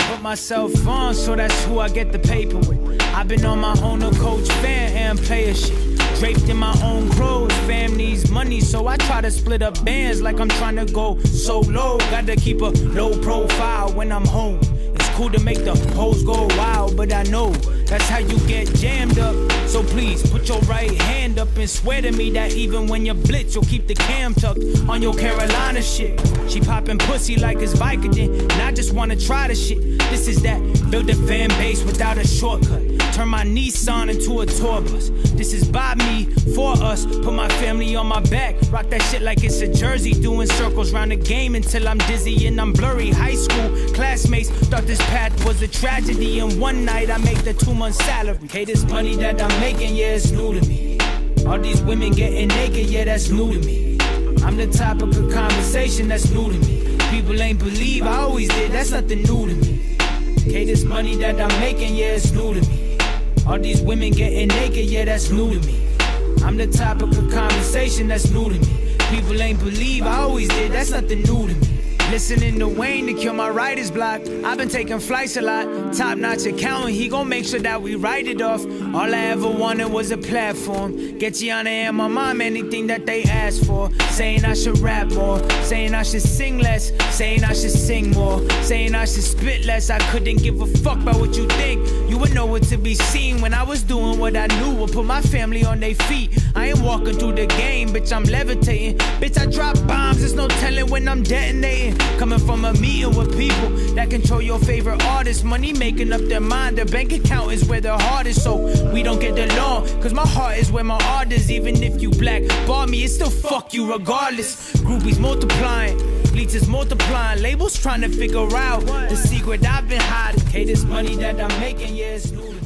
Put myself on, so that's who I get the paper with. I've been on my own, no coach, fan, and player shit. Draped in my own clothes, fam needs money, so I try to split up bands like I'm trying to go solo. Gotta keep a low profile when I'm home. It's cool to make the hoes go wild, but I know that's how you get jammed up. So please, put your right hand up and swear to me that even when you blitz, you'll keep the cam tucked on your Carolina shit. She poppin' pussy like it's Vicodin, and I just wanna try the shit. This is that, build a fan base without a shortcut. Turn my Nissan into a tour bus. This is by me, for us. Put my family on my back. Rock that shit like it's a jersey. Doing circles round the game until I'm dizzy and I'm blurry. High school classmates thought this path was a tragedy. And one night I make the 2-month salary. Hey, this money that I'm making, yeah, it's new to me. All these women getting naked, yeah, that's new to me. I'm the topic of conversation, that's new to me. People ain't believe, I always did, that's nothing new to me. Okay, this money that I'm making, yeah, it's new to me. All these women getting naked, yeah, that's new to me. I'm the topic of conversation, that's new to me. People ain't believe, I always did, that's nothing new to me. Listening to Wayne to kill my writer's block. I've been taking flights a lot. Top-notch accountant, he gon' make sure that we write it off. All I ever wanted was a platform. Get Gianna and my mom anything that they ask for. Saying I should rap more, saying I should sing less, saying I should sing more, saying I should spit less. I couldn't give a fuck about what you think. You would know what to be seen when I was doing what I knew would put my family on their feet. I ain't walking through the game, bitch, I'm levitating. Bitch, I drop bombs, there's no telling when I'm detonating. Coming from a meeting with people that control your favorite artist. Money making up their mind, their bank account is where their heart is. So we don't get along, cause my heart is where my art is. Even if you black bar me, it's still fuck you regardless. Groupies multiplying, bleachers multiplying, labels trying to figure out the secret I've been hiding. Hey, this money that I'm making, yeah, it's new.